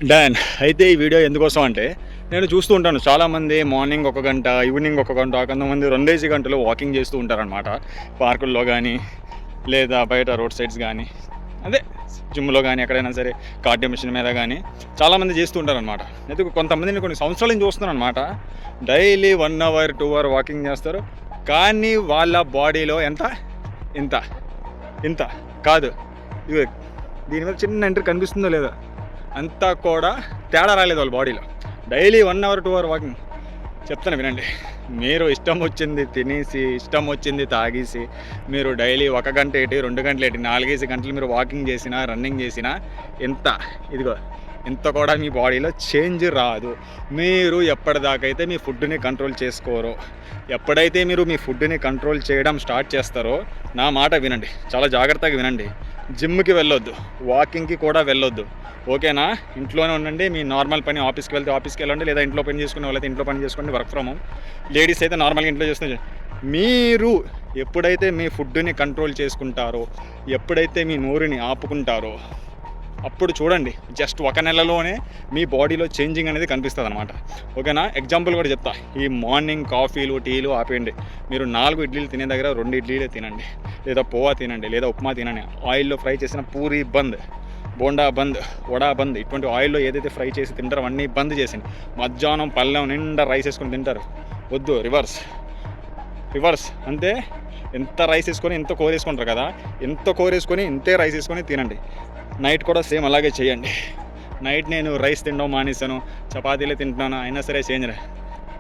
Done. అయితే ఈ video ఎందుకోసం అంటే, నేను చూస్తూ ఉంటాను చాలామంది మార్నింగ్ ఒక గంట, ఈవినింగ్ ఒక గంట, కొంతమంది 2 గంటలు వాకింగ్ చేస్తూ ఉంటారనమాట. పార్కుల్లో గానీ, లేదా బయట రోడ్ సైడ్స్ గానీ, అదే జిమ్‌లో గానీ, ఎక్కడైనా సరే కార్డియో మిషన్ మీద గానీ చాలామంది చేస్తూ ఉంటారనమాట. అయితే కొంతమందిని కొన్ని సంవత్సరాల నుంచి చూస్తున్నాననమాట. డైలీ 1 అవర్, 2 అవర్ వాకింగ్ చేస్తారు. కానీ వాళ్ళ బాడీలో ఎంత? ఇంత, ఇంత కాదు. ఇగో దీని మీద చిన్న ఎంట్రీ కనిపిస్తుందో లేదో, అంతా కూడా తేడా రాలేదు వాళ్ళ బాడీలో. Daily 1 hour 2 hour walking. చెప్తాను వినండి. మీరు ఇష్టం వచ్చింది తినేసి, ఇష్టం వచ్చింది తాగేసి, మీరు డైలీ 1 గంట ఏంటి, 2 గంటలు ఏంటి, 4-5 గంటలు మీరు వాకింగ్ చేసినా, రన్నింగ్ చేసినా ఎంత, ఇదిగో ఇంత కూడా మీ బాడీలో చేంజ్ రాదు. మీరు ఎప్పటిదాకైతే మీ ఫుడ్ని కంట్రోల్ చేసుకోరో, ఎప్పుడైతే మీరు మీ ఫుడ్ని కంట్రోల్ చేయడం స్టార్ట్ చేస్తారో, నా మాట వినండి, చాలా జాగ్రత్తగా వినండి. జిమ్కి వెళ్ళొద్దు, వాకింగ్కి కూడా వెళ్ళొద్దు, ఓకేనా? ఇంట్లోనే ఉండండి. మీ నార్మల్ పని, ఆఫీస్కి వెళ్తే ఆఫీస్కి వెళ్ళండి, లేదా ఇంట్లో పని చేసుకునే వాళ్ళైతే ఇంట్లో పని చేసుకోండి, వర్క్ ఫ్రమ్ హోమ్. లేడీస్ అయితే నార్మల్గా ఇంట్లో చేస్తే, మీరు ఎప్పుడైతే మీ ఫుడ్ని కంట్రోల్ చేసుకుంటారో, ఎప్పుడైతే మీ నోరుని ఆపుకుంటారో, అప్పుడు చూడండి జస్ట్ 1 నెలలోనే మీ బాడీలో చేంజింగ్ అనేది కనిపిస్తుంది అనమాట, ఓకేనా? ఎగ్జాంపుల్ కూడా చెప్తా. ఈ మార్నింగ్ కాఫీలు, టీలు ఆపేయండి. మీరు 4 ఇడ్లీలు తినే దగ్గర 2 ఇడ్లీలే తినండి, లేదా పోవా తినండి, లేదా ఉప్మా తినండి. ఆయిల్లో ఫ్రై చేసిన పూరి బంద్, బోండా బంద్, వడా బంద్. ఇటువంటి ఆయిల్లో ఏదైతే ఫ్రై చేసి తింటారో అవన్నీ బంద్ చేసింది. మధ్యాహ్నం పళ్ళెం నిండా రైస్ వేసుకొని తింటారు, వద్దు. రివర్స్ అంతే. ఎంత రైస్ వేసుకొని ఎంత కూర వేసుకుంటారు కదా, ఎంత కూర వేసుకొని ఇంతే రైస్ వేసుకొని తినండి. నైట్ కూడా సేమ్ అలాగే చేయండి. నైట్ నేను రైస్ తినడం మానేసాను, చపాతీలే తింటున్నాను, అయినా సరే చేంజ్.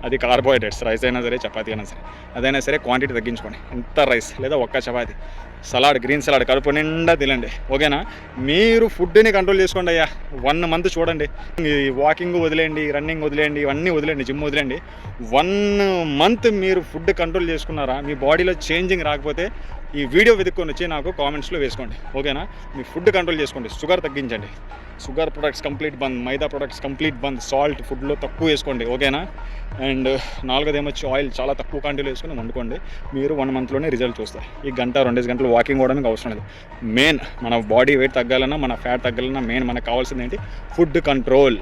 అది కార్బోహైడ్రేట్స్, రైస్ అయినా సరే చపాతీ అయినా సరే, అదైనా సరే క్వాంటిటీ తగ్గించుకోండి. ఎంత రైస్ లేదా ఒక్క చపాతీ, సలాడ్, గ్రీన్ సలాడ్ కడుపు నిండా తినండి, ఓకేనా? మీరు ఫుడ్ని కంట్రోల్ చేసుకోండి అయ్యా. 1 మంత్ చూడండి. ఈ వాకింగ్ వదిలేయండి, రన్నింగ్ వదిలేయండి, ఇవన్నీ వదిలేండి, జిమ్ వదిలేండి. 1 మంత్ మీరు ఫుడ్ కంట్రోల్ చేసుకున్నారా, మీ బాడీలో చేంజింగ్ రాకపోతే ఈ వీడియో వెతుక్కొని వచ్చి నాకు కామెంట్స్లో వేసుకోండి, ఓకేనా? మీ ఫుడ్ కంట్రోల్ చేసుకోండి, షుగర్ తగ్గించండి, షుగర్ ప్రొడక్ట్స్ కంప్లీట్ బంద్, మైదా ప్రొడక్ట్స్ కంప్లీట్ బంద్, సాల్ట్ ఫుడ్లో తక్కువ వేసుకోండి, ఓకేనా? అండ్ 4ది ఏమొచ్చి ఆయిల్ చాలా తక్కువ క్వాంటిటీలో వేసుకొని వండుకోండి. మీరు 1 మంత్లోనే రిజల్ట్ చూస్తారు. ఈ గంట 2 గంటలు వాకింగ్ కూడా మీకు అవసరం లేదు. మెయిన్ మన బాడీ వెయిట్ తగ్గాలన్నా, మన ఫ్యాట్ తగ్గాలన్నా మెయిన్ మనకు కావాల్సింది ఏంటి? Food control.